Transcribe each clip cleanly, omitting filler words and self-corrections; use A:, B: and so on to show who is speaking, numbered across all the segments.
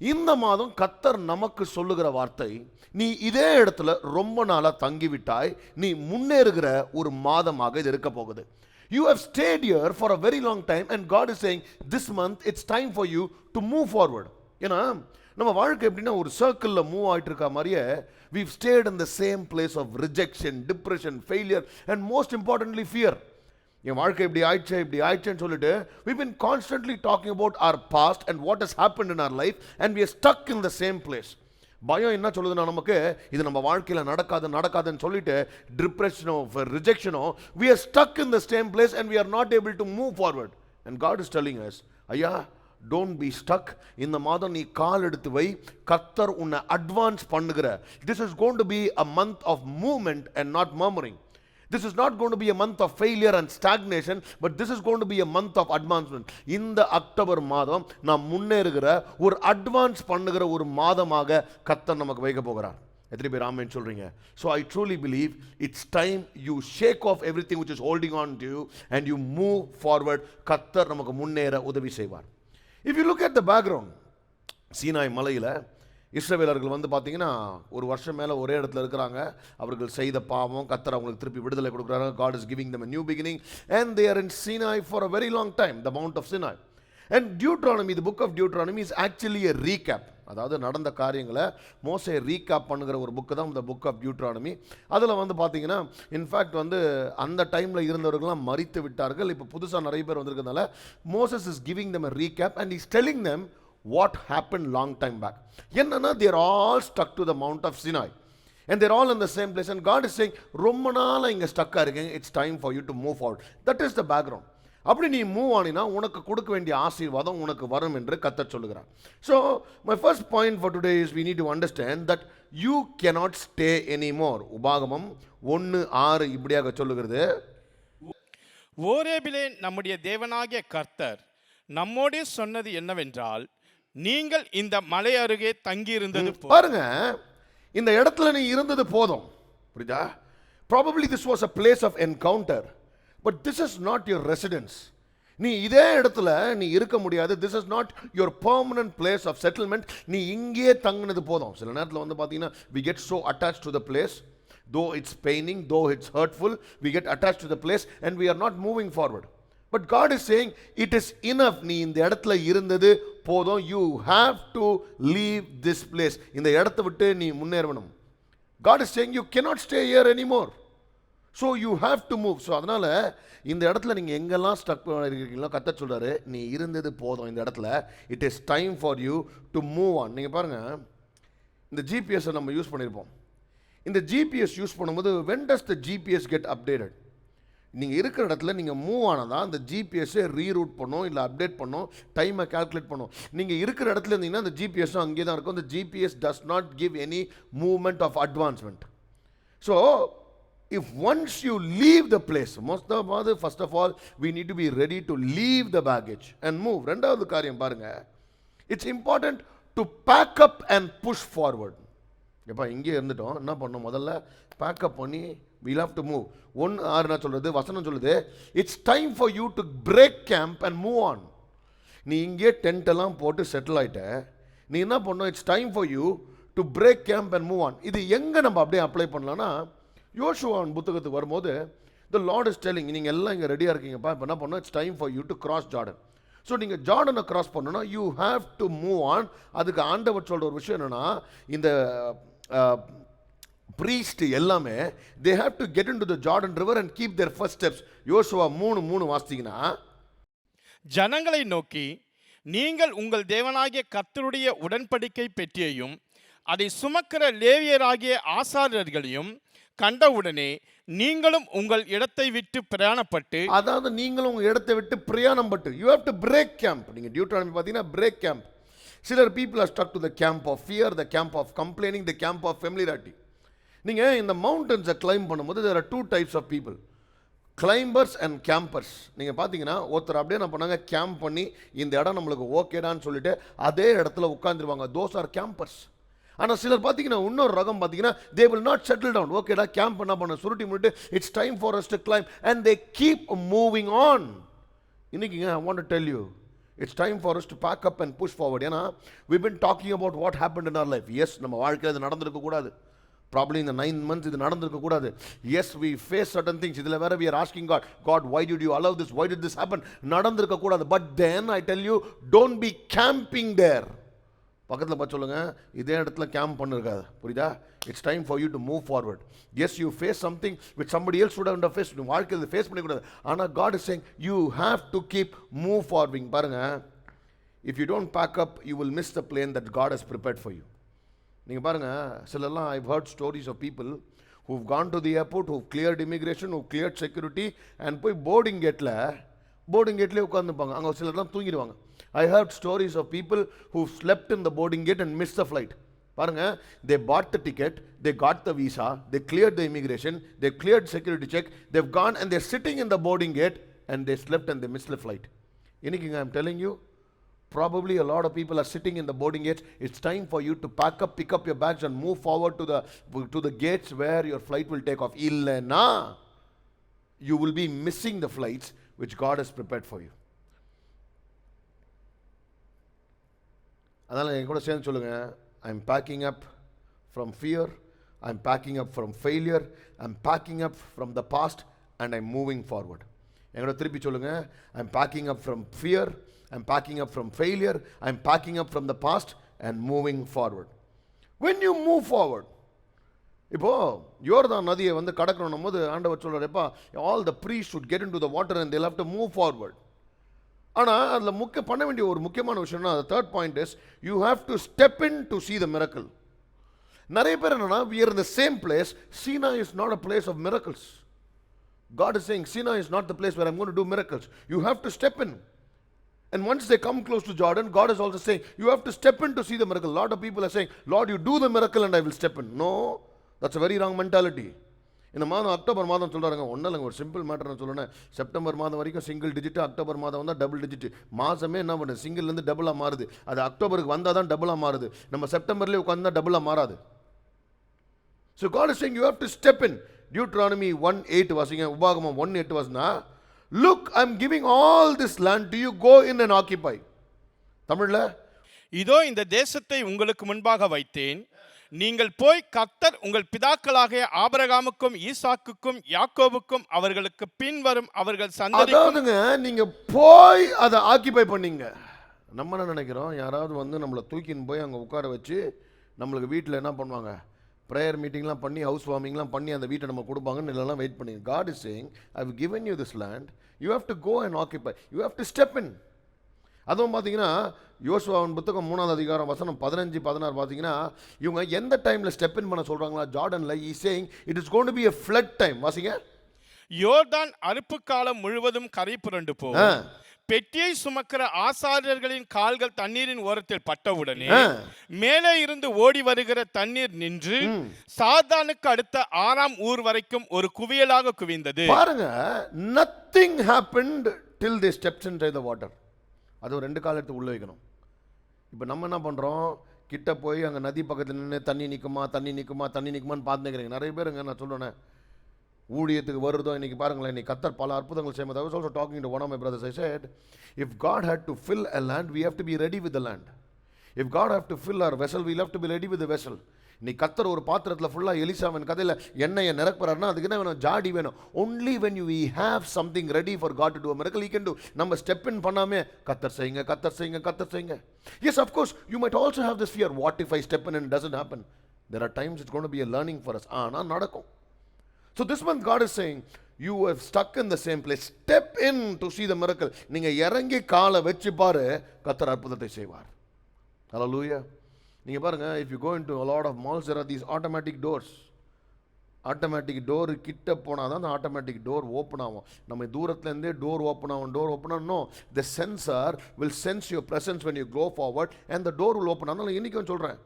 A: இந்த மாதம் கர்த்தர் நமக்கு சொல்லுகிற வார்த்தை, நீ இதே இடத்துல ரொம்ப நாளா தங்கிவிட்டாய், நீ முன்னேறுகிற ஒரு மாதமாக இது இருக்க போகுது. You have stayed here for a very long time and God is saying this month it's time for you to move forward. ஏன்னா நம்ம வாழ்க்கை எப்படின்னா ஒரு சர்க்கிளில் மூவ் ஆகிட்டு இருக்க மாதிரியே we've stayed in the same place of rejection, depression, failure and most importantly fear. என் வாழ்க்கை இப்படி ஆயிடுச்சேன்னு சொல்லிட்டு we've been constantly talking about our past and what has happened in our life and we are stuck in the same place. பயம் என்ன சொல்லுதுன்னா நமக்கு இது நம்ம வாழ்க்கையில் நடக்காதுன்னு சொல்லிட்டு டிப்ரெஷனோ ரிஜெக்ஷனோ we are stuck in the same place and we are not able to move forward. And God is telling us, ஐயா don't be stuck. இந்த மாதம் நீ கால் எடுத்து வை, கர்த்தர் உன்னை அட்வான்ஸ் பண்ணுகிற. This is going to be a month of movement and not murmuring. This is not going to be a month of failure and stagnation, but this is going to be a month of advancement. இந்த October மாதம் நாம் முன்னேறுகிற ஒரு advance பண்ணுகிற ஒரு மாதமாக கர்த்தர் நமக்கு வைக்க போகிறார். எத்தனை பேர் ஆமென் சொல்றீங்க? So I truly believe it's time you shake off everything which is holding on to you and you move forward. கர்த்தர் நமக்கு முன்னேற உதவி செய்வார். If you look at the background, Sinai மலையில் இஸ்ரவேலர்கள் வந்து பார்த்தீங்கன்னா ஒரு வருஷம் மேலே ஒரே இடத்துல இருக்கிறாங்க. அவர்கள் செய்த பாவம் கர்த்தர் அவங்களுக்கு திருப்பி விடுதலை கொடுக்குறாங்க. God is giving them a new beginning and they are in Sinai for a very long time, the Mount of Sinai. And Deuteronomy, the book of Deuteronomy is actually a recap. அதாவது நடந்த காரியங்களை மோசே recap பண்ணுகிற ஒரு book தான் இந்த book of Deuteronomy. அதில் வந்து பார்த்தீங்கன்னா இன்ஃபேக்ட் வந்து அந்த டைமில் இருந்தவர்கள்லாம் மரித்து விட்டார்கள். இப்போ புதுசாக நிறைய பேர் வந்திருக்கிறதுனால Moses is giving them a recap and he's telling them what happened long time back. என்னன்னா they are all stuck to the Mount of Sinai and they're all in the same place and God is saying ரொம்ப நாளாக இங்கே ஸ்டக்காக இருக்கீங்க, it's time for you to move forward. That is the background. அப்படி நீ move ஆனினா உனக்கு கொடுக்க வேண்டிய ஆசீர்வாதம் உனக்கு வரும் என்று கர்த்தர் சொல்லுகிறார். So my first point for today is we need to understand that you cannot stay anymore. உபாகமம் 1:6 இப்படியாக சொல்லுகிறது,
B: ஓரேபிலே நம்முடைய தேவனாகிய கர்த்தர் நம்மோடே சொன்னது என்னவென்றால், நீங்கள் இந்த மலை அருகே தங்கியிருந்தது
A: பாருங்க, இந்த இடத்துல நீ இருந்தது போதும். புரியுதா? Probably this was a place of encounter, but this is not your residence. நீ இதே இடத்துல நீ இருக்க முடியாது. This is not your permanent place of settlement. நீ இங்கே தங்கினது போதும். சில நேரத்தில் வந்து பார்த்தீங்கன்னா we get so attached to the place, though it's paining, though it's hurtful, we get attached to the place and we are not moving forward. But God is saying it is enough. நீ இந்த இடத்துல இருந்தது போதும். You have to leave this place. இந்த இடத்தை விட்டு நீ முன்னேறணும். God is saying you cannot stay here anymore. So you have to move. So அதனால இந்த இடத்துல நீங்க எங்கெல்லாம் ஸ்டக் இருக்கீங்களோ கர்த்தர் சொல்றாரு, நீ இருந்தது போதும் இந்த இடத்துல. It is time for you to move on. நீங்க பாருங்க, இந்த GPS நம்ம யூஸ் பண்ணியிருப்போம். இந்த GPS யூஸ் பண்ணும்போது when does the GPS get updated? நீங்கள் இருக்கிற இடத்துல நீங்கள் மூவ் ஆனதான் அந்த ஜிபிஎஸ்ஸை ரீரூட் பண்ணும், இல்லை அப்டேட் பண்ணும், டைமை கால்குலேட் பண்ணும். நீங்கள் இருக்கிற இடத்துல இருந்தீங்கன்னா அந்த ஜிபிஎஸ்ஸும் அங்கே தான் இருக்கும். அந்த GPS does not give any movement of advancement. So if once you leave the place, first of all we need to be ready to leave the package and move. ரெண்டாவது காரியம் பாருங்கள், it's important to pack up and push forward. எப்போ இங்கே இருந்துட்டோம், என்ன பண்ணணும்? முதல்ல backup பண்ணி we'll have to move. 1:6 சொல்றது, வசனம் சொல்லுது, it's time for you to break camp and move on. நீ இங்கே டென்ட் எல்லாம் போட்டு செட்டில் ஆயிட்ட, நீ என்ன பண்ணணும்? it's time for you to break camp and move on. இது எங்கே நம்ம அப்படியே அப்ளை பண்ணலாம்னா, யோசுவாவின் புத்தகத்துக்கு வரும்போது the Lord is telling, நீங்கள் எல்லாம் இங்கே ரெடியாக இருக்கீங்கப்பா, இப்போ என்ன பண்ணணும்? it's time for you to cross Jordan. So நீங்கள் ஜார்டனை கிராஸ் பண்ணணும்னா you have to move on. அதுக்கு ஆண்டவர் சொல்கிற ஒரு விஷயம் என்னென்னா, இந்த priest எல்லாமே they have to get into the Jordan river and keep their first steps. யோசுவா 3:3 வாசித்தீங்கன்னா,
B: ஜனங்களை நோக்கி, நீங்கள் உங்கள் தேவனாகிய கர்த்தருடைய உடன்படிக்கை பெட்டியையும் அதை சுமக்கிற லேவியராகிய ஆசாரியர்களையும் கண்டவுடனே நீங்களும் உங்கள் இடத்தை விட்டு பிரயாணப்பட்டு,
A: அதாவது நீங்களும் உங்கள் இடத்தை விட்டு பிரயாணப்பட்டு, you have to break camp. நீங்கள் டியூட்ரானமி பார்த்தீங்கன்னா break camp. சிலர் people are stuck to the camp of fear, the camp of complaining, the camp of familiarity. நீங்கள் இந்த மவுண்டன்ஸை கிளைம் பண்ணும்போது there are two types of people, climbers and campers. நீங்கள் பார்த்தீங்கன்னா ஒருத்தர் அப்படியே என்ன பண்ணாங்க, கேம்ப் பண்ணி இந்த இடம் நம்மளுக்கு ஓகேடான்னு சொல்லிட்டு அதே இடத்துல உட்காந்துருவாங்க. those are campers. ஆனால் சிலர் பார்த்தீங்கன்னா இன்னொரு ரகம் பார்த்தீங்கன்னா they will not settle down. ஓகேடா கேம்ப் என்ன பண்ண சுருட்டி முட்டு, it's time for us to climb and they keep moving on. இன்னைக்குங்க I want to tell you, It's time for us to pack up and push forward. ஏன்னா we've been talking about what happened in our life. Yes, நம்ம வாழ்க்கையில் இது நடந்திருக்க கூடாது. Probably in the 9 months இது நடந்திருக்க கூடாது. Yes, we face certain things. இதில் வேற we are asking God, God, why did you allow this? Why did this happen? நடந்திருக்க கூடாது. But then I tell you, don't be camping there. பக்கத்தில் பார்த்து சொல்லுங்க, இதே இடத்துல கேம்ப் பண்ணிருக்காது. புரியுதா? It's time for you to move forward. Yes, you face something which somebody else would have face. வாழ்க்கையில் ஃபேஸ் பண்ணிக்கூடாது. ஆனால் God is saying you have to keep move forward. பாருங்க, if you don't pack up you will miss the plane that God has prepared for you. நீங்கள் பாருங்கள், சிலர்லாம் I've heard stories of people who've gone to the airport, who've cleared immigration, who've cleared security, and போய் boarding கேட்லேயே உட்காந்துப்பாங்க. அங்கே சிலர்லாம் தூங்கிடுவாங்க. I heard stories of people who slept in the boarding gate and missed the flight. பாருங்க, they bought the ticket, they got the visa, they cleared the immigration, they cleared security check, they've gone and they're sitting in the boarding gate and they slept and they missed the flight. Anything I'm telling you, probably a lot of people are sitting in the boarding gates. It's time for you to pack up, pick up your bags and move forward to the gates where your flight will take off. Illana, you will be missing the flights which God has prepared for you. அதனால் என் கூட சேர்ந்து சொல்லுங்கள், I'm packing up from fear, I'm packing up from failure, I'm packing up from the past and I'm moving forward. என் கூட திருப்பி சொல்லுங்கள், I'm packing up from fear, I'm packing up from failure, I'm packing up from the past and moving forward. When you move forward, இப்போது யோர்தான் நதியை வந்து கடக்கணும் போது ஆண்டவர் சொல்கிறப்பா, all the priest should get into the water and they have to move forward. ஆனால் அதில் பண்ண வேண்டிய ஒரு முக்கியமான விஷயம்னா, third point is you have to step in to see the miracle. நிறைய பேர் என்னன்னா, we are in the same place. Sinai is not a place of miracles. God is saying Sinai is not the place where I'm going to do miracles. You have to step in. And once they come close to Jordan, God is also saying you have to step in to see the miracle. A lot of people are saying, Lord, you do the miracle and I will step in. No, that's a very wrong mentality. இந்த மாதம் October மாதம் சொல்கிறாங்க, ஒன்றும் இல்லைங்க, ஒரு simple matter நான் சொல்லணும். September மாதம் வரைக்கும் சிங்கிள் டிஜிட்டு, அக்டோபர் மாதம் வந்தால் டபுள் டிஜிட்டு. மாதமே என்ன பண்ணுது, சிங்கிள்லேருந்து டபுளாக மாறுது. அது அக்டோபருக்கு வந்தால் தான் டபுளாக மாறுது. நம்ம செப்டம்பர்லேயே உட்காந்து டபுளாக மாறாது. So God is saying you have to step in. Deuteronomy 1:8 வாசிங்க. உபாகமம் 1:8 வாசினா, look I am giving all this land to you, go in and occupy. தமிழில்,
B: இதோ இந்த தேசத்தை உங்களுக்கு முன்பாக வைத்தேன், நீங்கள் போய் கர்த்தர் உங்கள் பிதாக்களாகிய ஆபிரகாமுக்கும் ஈசாக்குக்கும் யாக்கோபுக்கும் அவர்களுக்கு பின்வரும் அவர்கள்
A: அதாவதுங்க, நீங்க போய் அதை ஆக்கிபை பண்ணீங்க. நம்ம என்ன நினைக்கிறோம், யாராவது வந்து நம்மளை தூக்கின்னு போய் அங்கே உட்கார வச்சு நம்மளுக்கு வீட்டில் என்ன பண்ணுவாங்க, ப்ரேயர் மீட்டிங்லாம் பண்ணி, ஹவுஸ் வார்மிங்லாம் பண்ணி அந்த வீட்டை நம்ம கொடுப்பாங்கன்னு இல்லைலாம் வெயிட் பண்ணி. God is saying I have given you this land, you have to go and occupy, you have to step in. அதுவும் பார்த்தீங்கன்னா யோசுவாவின் புத்தகம் 3ஆம் அதிகாரம் வசனம் 15-16 பார்த்தீங்கன்னா, இவங்க எந்த டைமில் ஸ்டெப் இன் பண்ண சொல்கிறாங்களா ஜார்டனில், is saying it is going to be a flood time. வாசிங்க.
B: யோர்தான் அறுப்பு காலம் முழுவதும் கரை புரண்டு போகும். பெட்டியை சுமக்கிற ஆசாரியர்களின் கால்கள் தண்ணீரின் ஓரத்தில் பட்டவுடனே மேலே இருந்து ஓடி வருகிற தண்ணீர் நின்று சாத்தானுக்கு அடுத்த 6ஆம் ஊர் வரைக்கும் ஒரு குவியலாக குவிந்தது.
A: பாருங்க, nothing happened till they stepped inside the water. அது ஒரு 2 கால் எடுத்து உள்ளே வைக்கணும். இப்போ நம்ம என்ன பண்ணுறோம், கிட்ட போய் அங்கே நதி பக்கத்தில் நின்று தண்ணி நிற்குமான்னு பார்த்துக்கிறீங்க. நிறைய பேருங்க நான் சொல்லுவேன், ஊழியத்துக்கு வருதோ இன்றைக்கி பாருங்களேன், இன்றைக்கி கர்த்தர் பல அற்புதங்கள் செய்யும். I was also talking to one of my brothers. I said, if God had to fill a land, we have to be ready with the land. If God have to fill our vessel, we'll have to be ready with the vessel. இன்னைக்கு கர்த்தர் ஒரு பாத்திரத்தில் ஃபுல்லாக எலிசாவின் கதையில் எண்ணெயை நிரப்புறாருன்னா அதுக்கு என்ன வேணும், ஜாடி வேணும். only when we have something ready for God to do a miracle, he can do. நம்ம ஸ்டெப் இன் பண்ணாமே கர்த்தர் செய்யுங்க. Yes, of course, you might also have this fear, what if I step in and it doesn't happen? There are times it's going to be a learning for us. ஆனால் நடக்கும். So this month God is saying, you have stuck in the same place, step in to see the miracle. நீங்கள் இறங்கி காலை வச்சு பாரு, கர்த்தர் அற்புதத்தை செய்வார். Hallelujah. நீங்கள் பாருங்கள், if you go into a lot of malls, there are these automatic doors. Automatic door கிட்ட போனால் தான் அந்த ஆட்டோமேட்டிக் டோர் ஓப்பன் ஆகும். நம்ம தூரத்துலேருந்தே டோர் ஓப்பன் ஆகணும். The sensor will sense your presence when you go forward and the door will open. அதனால் இன்றைக்கும் சொல்கிறேன்,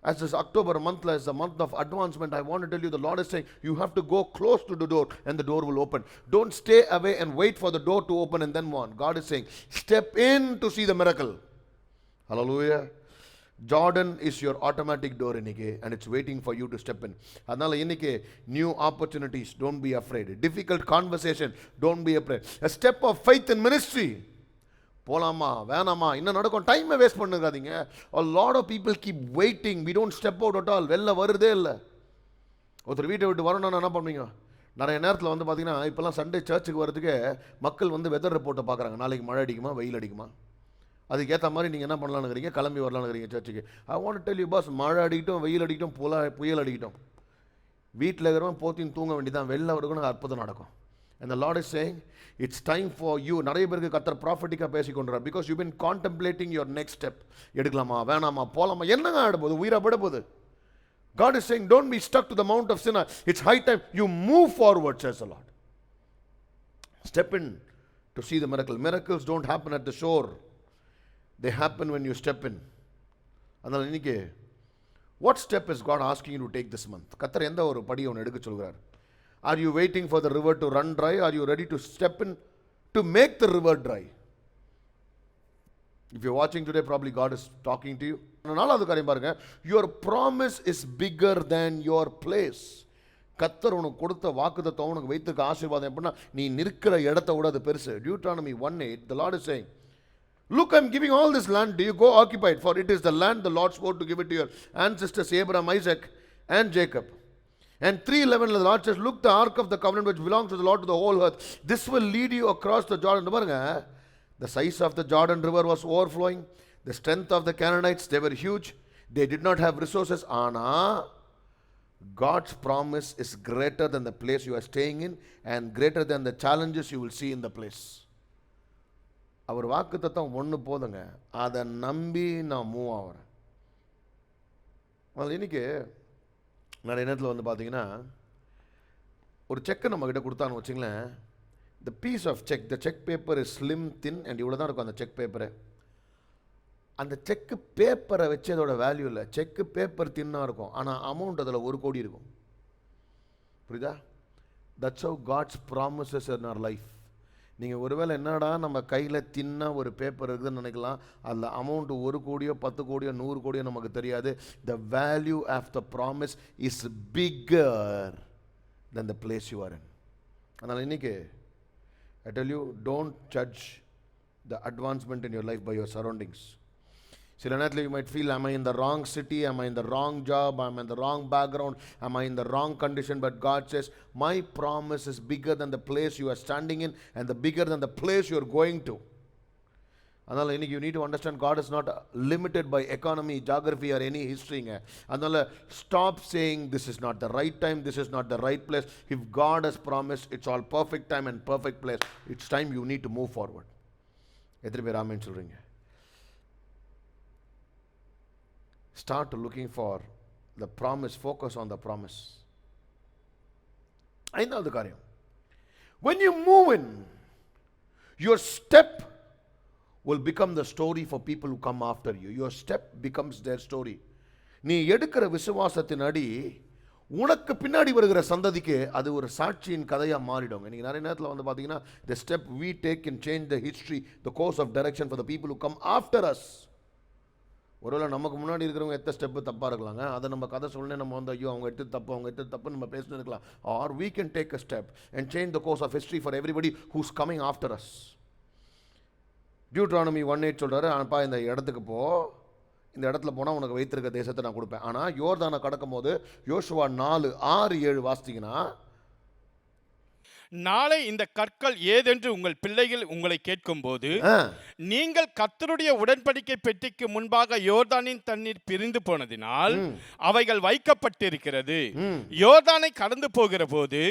A: as this October month is the month of advancement, I want to tell you, the Lord is saying you have to go close to the door and the door will open. Don't stay away and wait for the door to open and then on. God is saying step in to see the miracle. Hallelujah. Jordan is your automatic door இன்னைக்கு, and it's waiting for you to step in. அதனால இன்னைக்கு new opportunities, don't be afraid. Difficult conversation, don't be afraid. A step of faith in ministry, போலாமா வேணாமா இன்னும் நடக்கும், டைமை waste பண்ணுறாதீங்க. a lot of people keep waiting, we don't step out at all. வெளில வருதே இல்லை. ஒருத்தர் வீட்டை விட்டு வரணும்னு என்ன பண்ணுவீங்க? நிறைய நேரத்தில் வந்து பார்த்தீங்கன்னா இப்போல்லாம் சண்டே சர்ச்சுக்கு வரதுக்கு மக்கள் வந்து வெதர் ரிப்போர்ட்டை பார்க்குறாங்க. நாளைக்கு மழை அடிக்குமா வெயில் அடிக்குமா, அதுக்கேற்ற மாதிரி நீங்கள் என்ன பண்ணலான்னு இருக்கிறீங்க, கிளம்பி வரலான்னு இருக்கிறீங்க சர்ச்சுக்கு. I want to tell you boss, மழை அடிக்கட்டும் வெயில் அடிக்கட்டும் புயல் அடிக்கட்டும், வீட்டில் இருக்கிறவங்க போத்தின்னு தூங்க வேண்டியதான், வெளில வரைக்கும் அற்புதம் நடக்கும். And the Lord is saying, it's time for you. நிறைய பேருக்கு கர்த்தர் ப்ராஃபட்டிக்காக பேசிக்கொண்டார். because you've been contemplating your next step. எடுக்கலாமா வேணாமா போலாமா என்னங்க ஆடும்போது உயிரை விட போகுது. God is saying, don't be stuck to the mount of sin. It's high time you move forward, says the Lord. Step in to see the miracle. Miracles don't happen at the shore. They happen when you step in. அதனால் இன்னைக்கு what step is God asking you to take this month? கர்த்தர் எந்த ஒரு படியை ஒன்று எடுக்க சொல்கிறார்? Are you waiting for the river to run dry? Are you ready to step in to make the river dry? If you're watching today, probably God is talking to you. நாலாவது காரியம் பாருங்க, your promise is bigger than your place. கர்த்தர் உனக்கு கொடுத்த வாக்குத்தத்தம், உனக்கு வைத்திருக்க ஆசீர்வாதம் எப்படின்னா நீ நிற்கிற இடத்தை விட அது பெருசு. Deuteronomy 1:8, the Lord is saying, look, I'm giving all this land to you, go occupy it, for it is the land the Lord swore to give it to your ancestors Abraham, Isaac and Jacob. And 3:11, the Lord says, look, the ark of the covenant which belongs to the Lord to the whole earth, this will lead you across the Jordan. பாருங்க, the size of the Jordan river was overflowing, the strength of the Canaanites, they were huge, they did not have resources. ஆனா God's promise is greater than the place you are staying in and greater than the challenges you will see in the place. அவர் வாக்குத்தத்தம் ஒன்று போதுங்க, அதை நம்பி நான் move ஆகிறேன். அது இன்னைக்கு நிறைய நேரத்தில் வந்து பார்த்தீங்கன்னா ஒரு செக்கை நம்மக்கிட்ட கொடுத்தான்னு வச்சுங்களேன், the piece of check, the check paper is slim, thin and இவ்வளோ தான் இருக்கும் அந்த செக் பேப்பரு. அந்த செக்கு பேப்பரை வச்சு அதோட வேல்யூ இல்லை, செக்கு பேப்பர் தின்னாக இருக்கும், ஆனால் அமௌண்ட் அதில் 1 கோடி இருக்கும். புரியுதா? that's how God's promises in our life. நீங்கள் ஒருவேளை என்னடா நம்ம கையில் தின்னா ஒரு பேப்பர் இருக்குதுன்னு நினைக்கலாம், அதில் அமௌண்ட் 1 கோடியோ 10 கோடியோ 100 கோடியோ நமக்கு தெரியாது. The value of the promise is bigger than the place you are in. அதனால் இன்னைக்கு I tell you, don't judge the advancement in your life by your surroundings. சில நேரத்தில் you might feel, am I in the wrong city, am I in the wrong job, am I in the wrong background, am I in the wrong condition? But God says, my promise is bigger than the place you are standing in and the bigger than the place you are going to. அதனால் இன்னைக்கு you need to understand, God is not limited by economy, geography or any history. அதனால் stop saying this is not the right time, this is not the right place. If God has promised, it's all perfect time and perfect place. It's time you need to move forward. எத்தனை பேர் ஆமென் சொல்றீங்க? Start looking for the promise, focus on the promise. ஐந்தாவது காரியம், when you move in, your step will become the story for people who come after you. Your step becomes their story. நீ எடுக்கிற விசுவாசத்தின் அடி உனக்கு பின்னாடி வருகிற சந்ததிக்கு அது ஒரு சாட்சியின் கதையாக மாறிடும். இன்னைக்கு நிறைய நேரத்தில் வந்து பார்த்தீங்கன்னா, the step we take can change the history, the course of direction for the people who come after us. ஒருவேளை நமக்கு முன்னாடி இருக்கிறவங்க எத்த ஸ்டெப்பு தப்பாக இருக்கலாங்க, அதை நம்ம கதை சொல்லி நம்ம வந்து ஐயோ அவங்க எடுத்து தப்பு அவங்க எடுத்து தப்பு நம்ம பேசிட்டு இருக்கலாம். Or we can take a step and change the course of history for everybody who's coming after us. Deuteronomy 1:8 சொல்கிறாரு, அப்பா இந்த இடத்துக்கு போ, இந்த இடத்துல போனால் உனக்கு வைத்திருக்க தேசத்தை நான் கொடுப்பேன். ஆனால் யோர்தானை கடக்கும் போது யோசுவா 4:6-7 வாசித்தீங்கன்னா,
B: நாளை இந்த கற்கள் ஏதென்று உங்கள் பிள்ளைகள் உங்களை கேட்கும் போது நீங்கள் கர்த்தருடைய உடன்படிக்கை பெட்டிக்கு முன்பாக யோர்தானின் தண்ணீர் பிரிந்து போனதினால் அவைகள் வைக்கப்பட்டிருக்கிறது. யோர்தானை கடந்து போகிற போது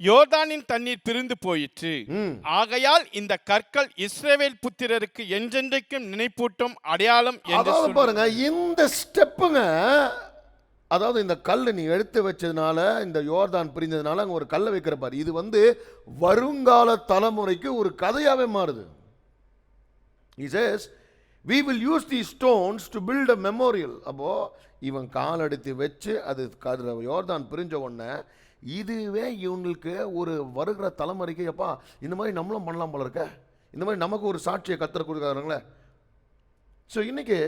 B: யோர்தானின் தண்ணீர் பிரிந்து போயிற்று. ஆகையால் இந்த கற்கள் இஸ்ரவேல் புத்திரருக்கு என்றென்றைக்கும் நினைப்பூட்டும் அடையாளம் என்று
A: பாருங்க. இந்த ஸ்டெப்புங்க, அதாவது இந்த கல் நீ எடுத்து வச்சதுனால, இந்த யோர்தான் பிரிந்ததுனால அங்கே ஒரு கல்லை வைக்கிற பாரு, இது வந்து வருங்கால தலைமுறைக்கு ஒரு கதையாகவே மாறுது. He says, we will use these stones to build a memorial. அப்போ இவன் கால் எடுத்து வச்சு அது யோர்தான் பிரிஞ்ச உடனே இதுவே இவங்களுக்கு ஒரு வருகிற தலைமுறைக்கு, எப்பா இந்த மாதிரி நம்மளும் பண்ணலாம் போல இருக்க, இந்த மாதிரி நமக்கு ஒரு சாட்சியை கத்தர் கொடுக்குறாங்களே. ஸோ இன்னைக்கு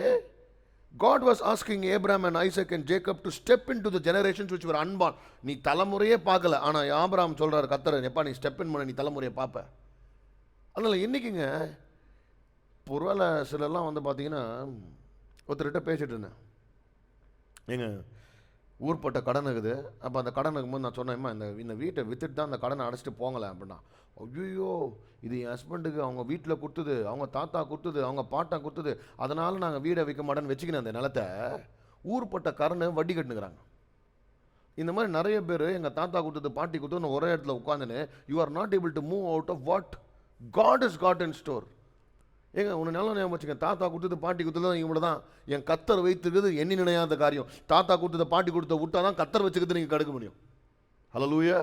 A: God was asking Abraham and Isaac and Jacob to step into the generations which were unborn. நீ தலைமுறையே பார்க்கல, ஆனால் ஆபிரகாம் சொல்றாரு கர்த்தர், எப்பா நீ ஸ்டெப் இன் பண்ண, நீ தலைமுறையை பார்ப்ப. அதனால இன்னைக்குங்க ஒருவேளை சிலர்லாம் வந்து பார்த்தீங்கன்னா, ஒருத்தர்கிட்ட பேசிட்டு இருந்தேன். ஏங்க ஊர்பட்ட கடன் இருக்குது. அப்போ அந்த கடன் இருக்கும்போது நான் சொன்னேன்மா, இந்த வீட்டை விற்றுட்டு தான் அந்த கடனை அடைச்சிட்டு போங்களேன் அப்படின்னா. ஐயோ, இது என் ஹஸ்பண்டுக்கு அவங்க வீட்டில் கொடுத்தது, அவங்க தாத்தா கொடுத்தது, அவங்க பாட்டா கொடுத்தது, அதனால் நாங்கள் வீடை விற்க மாட்டேன்னு வச்சுக்கினேன் அந்த நிலத்தை. ஊர்பட்ட கடனை வட்டி கட்டுனுக்குறாங்க. இந்த மாதிரி நிறைய பேர் எங்கள் தாத்தா கொடுத்தது, பாட்டி கொடுத்தது ஒரே இடத்துல உட்காந்துன்னு, you are not able to move out of what God is got in store. ஏங்க ஒன்று நல்லா ஞாபகம் வச்சுங்க, தாத்தா கொடுத்தது பாட்டி கொடுத்தது இவ்வளோ தான். என் கத்தர் வைத்திருக்கிறது எண்ணி நினையாத காரியம். தாத்தா கொடுத்தது பாட்டி கொடுத்த விட்டா தான் கத்தர் வச்சுக்கிறது நீங்கள் கடுக்க முடியும். ஹல்லேலூயா.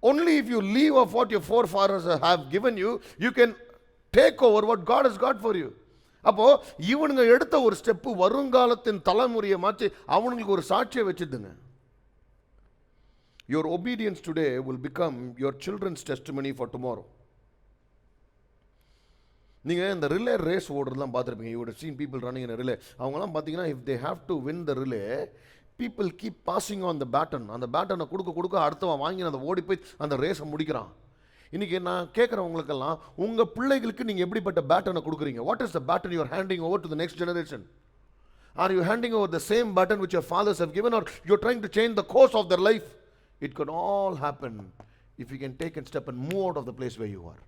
A: Only if you leave off what your forefathers have given you, you can take over what God has got for you. அப்போ இவனுங்க எடுத்த ஒரு ஸ்டெப்பு வருங்காலத்தின் தலைமுறையை மாற்றி அவனுங்களுக்கு ஒரு சாட்சியை வச்சுதுங்க. Your obedience today will become your children's testimony for tomorrow. நீங்கள் இந்த ரிலே ரேஸ் ஓடுறதுலாம் பார்த்துருப்பீங்க. You would seen people running in relay. அவங்களாம் பார்த்தீங்கன்னா, if they have to win the relay, people keep passing on the baton. அந்த பேட்டனை கொடுக்க அடுத்தவன் வாங்கி அதை ஓடி போய் அந்த ரேஸை முடிக்கிறான். இன்றைக்கி நான் கேட்குறவங்களுக்கெல்லாம், உங்கள் பிள்ளைகளுக்கு நீங்கள் எப்படிப்பட்ட பேட்டனை கொடுக்குறீங்க? What is the baton you are handing over to the next generation? Are you handing over the same baton which your fathers have given, or you're trying to change the course of their life? It could all happen if you can take a step and move out of the place where you are.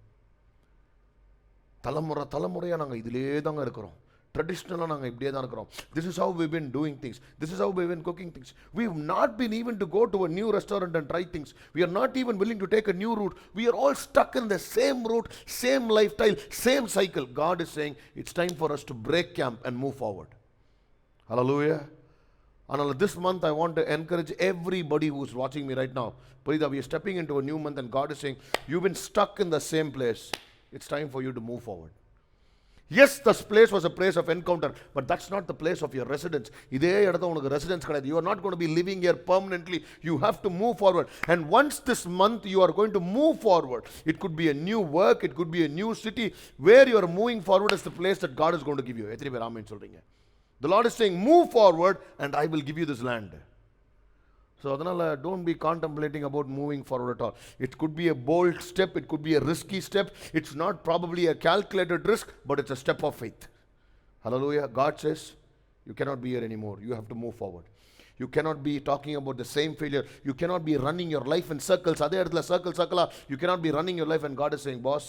A: தலைமுறையாக நாங்கள் இதிலே தாங்க இருக்கிறோம். ட்ரெடிஷ்னலாக நாங்கள் இப்படியே தான் இருக்கிறோம். This is how we've been doing things. This is how we've been cooking things. We've not been even to go to a new restaurant and try things. We are not even willing to take a new route. We are all stuck in the same route, same lifestyle, same cycle. God is saying it's time for us to break camp and move forward. Hallelujah. And this month I want to encourage everybody who is watching me right now. Please, we are stepping into a new month and God is saying, you've been stuck in the same place. It's time for you to move forward. Yes, this place was a place of encounter, but that's not the place of your residence. இதே இடத்துல உங்களுக்கு residence கிடையாது. You are not going to be living here permanently. You have to move forward. And once this month you are going to move forward, it could be a new work, it could be a new city. Where you are moving forward is the place that God is going to give you. எத்தனை பேர் ஆமென் சொல்றீங்க? The Lord is saying, move forward and I will give you this land. So அதனால don't be contemplating about moving forward at all. It could be a bold step, it could be a risky step. It's not probably a calculated risk, but it's a step of faith. Hallelujah. God says, you cannot be here anymore. You have to move forward. You cannot be talking about the same failure. You cannot be running your life in circles. அதே இடத்துல circle. You cannot be running your life, and God is saying, boss,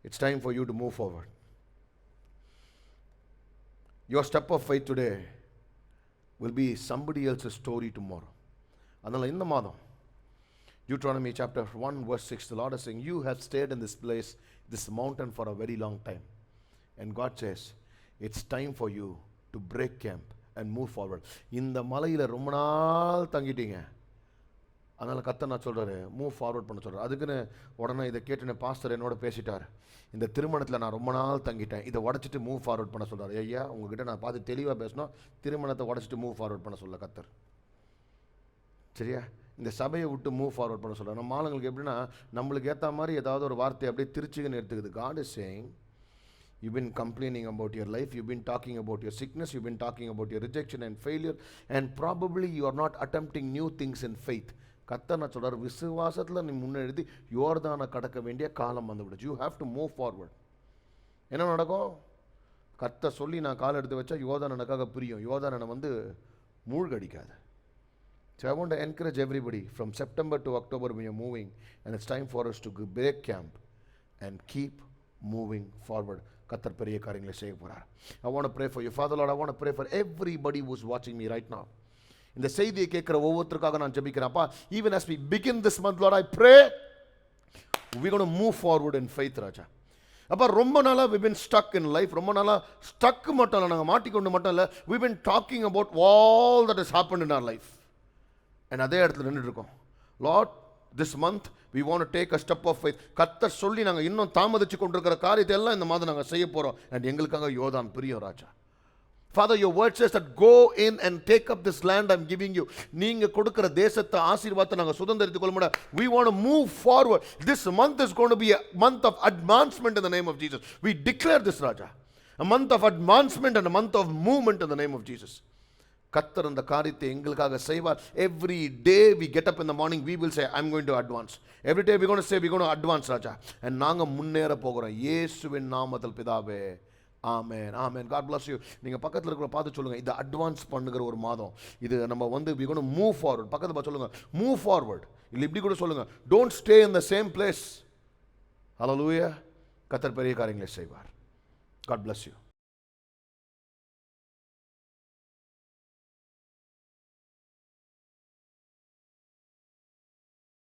A: it's time for you to move forward. Your step of faith today will be somebody else's story tomorrow. அதனால் இந்த மாதம் Deuteronomy chapter 1 verse 6, the Lord is saying, you have stayed in this place, this mountain for a very long time. And God says, it's time for you to break camp and move forward. இந்த மலையில் ரொம்ப நாள் தங்கிட்டீங்க. அதனால் கர்த்தர் நான் சொல்கிறாரு, move forward பண்ண சொல்கிறார். அதுக்குன்னு உடனே இதை கேட்டுன்னு பாஸ்டர் என்னோட பேசிட்டார். இந்த திருமணத்தில் நான் ரொம்ப நாள் தங்கிட்டேன், இதை உடச்சிட்டு மூவ் ஃபார்வர்ட் பண்ண சொல்கிறார். ஐயா, உங்ககிட்ட நான் பார்த்து தெளிவாக பேசணும். திருமணத்தை உடச்சிட்டு மூவ் ஃபார்வர்ட் பண்ண சொல்ல கர்த்தர். சரியா? இந்த சபையை விட்டு மூவ் ஃபார்வர்ட் பண்ண சொல்கிறார். நம்ம ஆளுங்களுக்கு எப்படின்னா, நம்மளுக்கு ஏற்ற மாதிரி ஏதாவது ஒரு வார்த்தை அப்படியே திருச்சின்னு எடுத்துக்குது. God is saying, you've been complaining about your life, you've been talking about your sickness, you've been talking about your rejection and failure, and probably you are not attempting new things in faith. கர்த்தர் நான் சொல்கிறார், விசுவாசத்தில் நீ முன்னெழுதி யோர்தானை கடக்க வேண்டிய காலம் வந்து விடுச்சு. You have to move forward. என்ன நடக்கும்? கர்த்தர் சொல்லி நான் கால் எடுத்து வச்சா யோர்தான் எனக்காக புரியும். யோர்தான் வந்து மூழ்கடிக்காது. So I want to encourage everybody from September to October when you're moving, and it's time for us to break camp and keep moving forward. கர்த்தர் பெரிய காரியங்களை செய்ய போகிறார். I want to pray for you. Father Lord, I want to pray for everybody who's watching me right now. இந்த செய்தியை கேட்கிற ஒவ்வொருத்தருக்காக நான் ஜெபிக்கிறேன்ப்பா. Even as we begin this month, Lord, I pray we're going to move forward in faith, ராஜா. அப்போ ரொம்ப நாளாக we've been stuck in life. ரொம்ப நாளாக stuck மட்டும் இல்லை, நாங்கள் மாட்டிக்கொண்டு மட்டும் இல்லை, we've been talking about all that has happened in our life. And அதே இடத்துல நின்றுட்டு இருக்கோம். Lord, this month we want to take a step of faith. கர்த்தர் சொல்லி நாங்கள் இன்னும் தாமதிச்சு கொண்டிருக்கிற காரியத்தை எல்லாம் இந்த மாதம் நாங்கள் செய்ய போகிறோம். அண்ட் எங்களுக்காக யோர்தான் பிரியம் ராஜா. Father, your word says that go in and take up this land I'm giving you. நீங்க கொடுக்கிற தேசத்தை ஆசீர்வாதத்தை நாங்கள் சுதந்திரித்துக் கொள்ள முடியாது. We want to move forward. This month is going to be a month of advancement in the name of Jesus. We declare this, Raja. A month of advancement and a month of movement in the name of Jesus. கர்த்தர் அந்த காரியத்தை எங்களுக்காக செய்வார். Every day we get up in the morning we will say I am going to advance. Every day we going to say we going to advance ராஜா. and நாங்க முன்னேற போகிறோம் இயேசுவின் நாமத்தில் பிதாவே. ஆமென் ஆமென். God bless you. நீங்க பக்கத்துல இருக்கிற பார்த்து சொல்லுங்க, இது அட்வான்ஸ் பண்ணுகிற ஒரு மாதம். இது நம்ம வந்து we going to move forward. பக்கத்துல பார்த்து சொல்லுங்க, move forward. இல்ல இப்படி கூட சொல்லுங்க, don't stay in the same place. Hallelujah. கர்த்தர் பெரிய காரியங்களை செய்வார். God bless you.